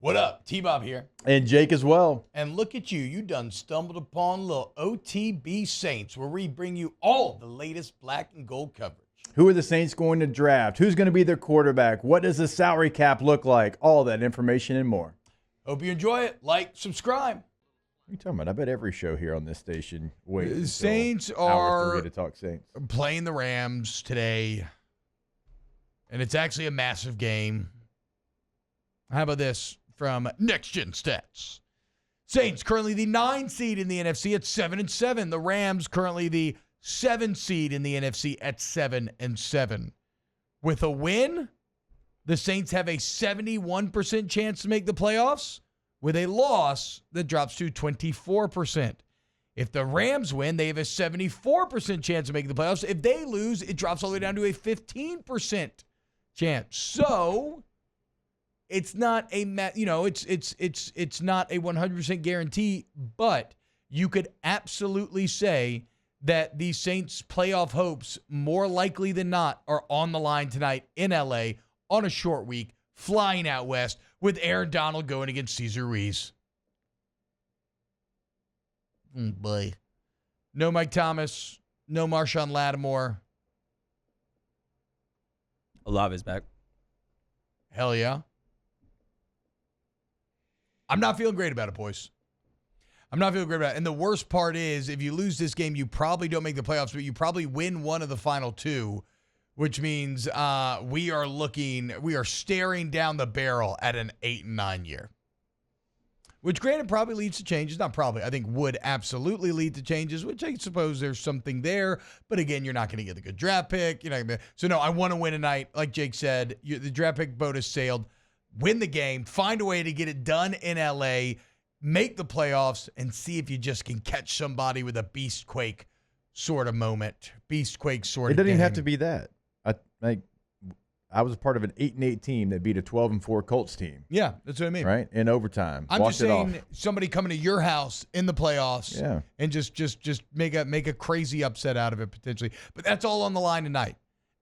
What up? T-Bob here. And Jake as well. And look at you. You done stumbled upon little OTB Saints, where we bring you all the latest black and gold coverage. Who are the Saints going to draft? Who's going to be their quarterback? What does the salary cap look like? All that information and more. Hope you enjoy it. Like, subscribe. What are you talking about? I bet every show here on this station waits The Saints until hour are 3 to talk Saints. playing the Rams today, and it's actually a massive game. How about this from Next Gen Stats? Saints currently the 9 seed in the NFC at 7-7. The Rams currently the 7 seed in the NFC at 7-7. With a win, the Saints have a 71% chance to make the playoffs. With a loss, that drops to 24%. If the Rams win, they have a 74% chance of making the playoffs. If they lose, it drops all the way down to a 15% chance. So it's not a it's not a 100% guarantee, but you could absolutely say that the Saints' playoff hopes, more likely than not, are on the line tonight in LA on a short week, flying out west with Aaron Donald going against Cesar Ruiz. Boy. No Mike Thomas, no Marshawn Lattimore. Olave's back. Hell yeah. I'm not feeling great about it, boys. I'm not feeling great about it. And the worst part is, if you lose this game, you probably don't make the playoffs, but you probably win one of the final two, which means we are staring down the barrel at an 8-9 year. Which, granted, probably leads to changes. Not probably. I think would absolutely lead to changes, which I suppose there's something there. But again, you're not going to get the good draft pick. So, no, I want to win tonight. Like Jake said, the draft pick boat has sailed. Win the game. Find a way to get it done in LA. Make the playoffs and see if you just can catch somebody with a Beastquake sort of moment. Beastquake sort of It doesn't even have game. to be that. I was a part of an 8-8 team that beat a 12-4 Colts team. Yeah, that's what I mean. Right? In overtime. I'm Walked just it off. saying somebody coming to your house in the playoffs and just make a crazy upset out of it potentially. But that's all on the line tonight.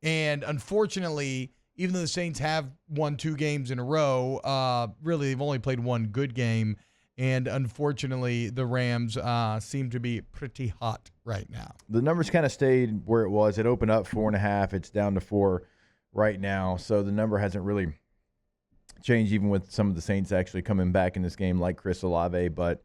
And unfortunately, even though the Saints have won 2 games in a row, really they've only played one good game. And unfortunately, the Rams seem to be pretty hot right now. The numbers kind of stayed where it was. It opened up 4.5. It's down to 4 right now. So the number hasn't really changed, even with some of the Saints actually coming back in this game like Chris Olave. But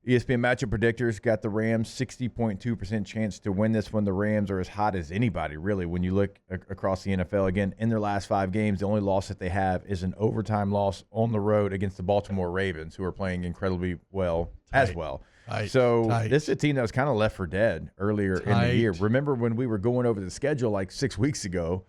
ESPN matchup predictors got the Rams 60.2% chance to win this one. The Rams are as hot as anybody, really, when you look across the NFL. Again, in their last 5 games, the only loss that they have is an overtime loss on the road against the Baltimore Ravens, who are playing incredibly well as well. This is a team that was kind of left for dead earlier in the year. Remember when we were going over the schedule like 6 weeks ago,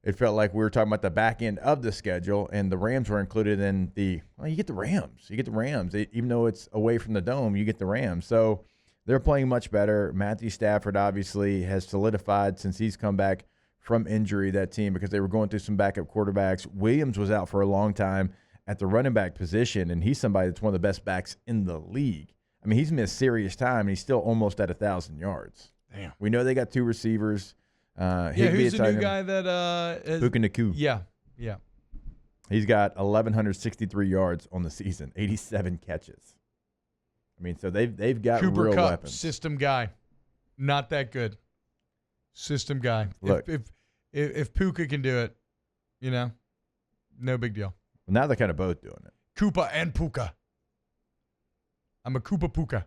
it felt like we were talking about the back end of the schedule, and the Rams were included in you get the Rams. You get the Rams. Even though it's away from the Dome, you get the Rams. So they're playing much better. Matthew Stafford obviously has solidified since he's come back from injury, that team, because they were going through some backup quarterbacks. Williams was out for a long time at the running back position, and he's somebody that's one of the best backs in the league. I mean, he's missed serious time, and he's still almost at 1,000 yards. Damn. We know they got 2 receivers. Who's the new guy that Puka Nacua. Yeah. He's got 1,163 yards on the season, 87 catches. I mean, so they've got Cooper real Kupp, weapons. system guy. Not that good. System guy. Look. If Puka can do it, no big deal. Well, now they're kind of both doing it. Koopa and Puka. I'm a Koopa Puka.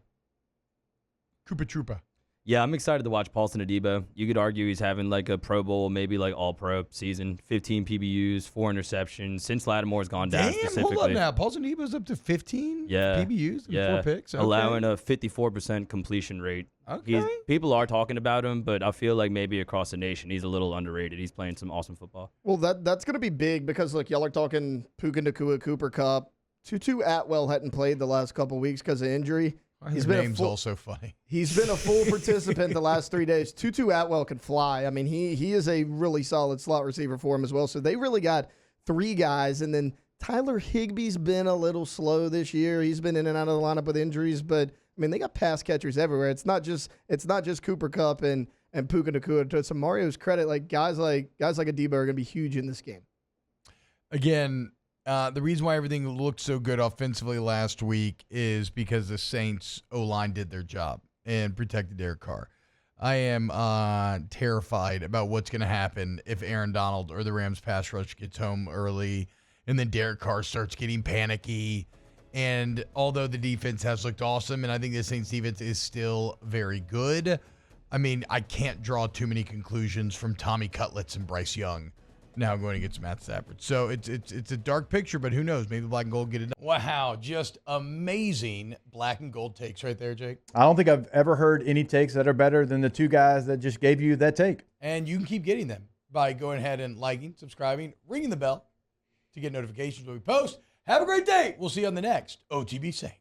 Koopa Troopa. Yeah, I'm excited to watch Paulson Adebo. You could argue he's having like a Pro Bowl, maybe like all-pro season. 15 PBUs, 4 interceptions. Since Lattimore's gone down specifically. Hold up now. Paulson Adebo's up to 15 PBUs and 4 picks. Okay. Allowing a 54% completion rate. Okay. People are talking about him, but I feel like maybe across the nation he's a little underrated. He's playing some awesome football. Well, that's going to be big because, look, y'all are talking Puka Nacua, Cooper Kupp. Tutu Atwell hadn't played the last couple of weeks because of injury. His name's also funny. He's been a full participant the last 3 days. Tutu Atwell can fly. I mean, he is a really solid slot receiver for him as well. So they really got 3 guys. And then Tyler Higbee's been a little slow this year. He's been in and out of the lineup with injuries. But, I mean, they got pass catchers everywhere. It's not just Cooper Kupp and Puka Nacua. To Mario's credit, like guys like Adebo are going to be huge in this game. Again, The reason why everything looked so good offensively last week is because the Saints O-line did their job and protected Derek Carr. I am terrified about what's going to happen if Aaron Donald or the Rams pass rush gets home early and then Derek Carr starts getting panicky. And although the defense has looked awesome, and I think the Saints defense is still very good, I mean, I can't draw too many conclusions from Tommy Cutlets and Bryce Young now going against Matt Stafford. So it's a dark picture, but who knows? Maybe black and gold get it done. Wow, just amazing black and gold takes right there, Jake. I don't think I've ever heard any takes that are better than the two guys that just gave you that take. And you can keep getting them by going ahead and liking, subscribing, ringing the bell to get notifications when we post. Have a great day. We'll see you on the next OTB Saints.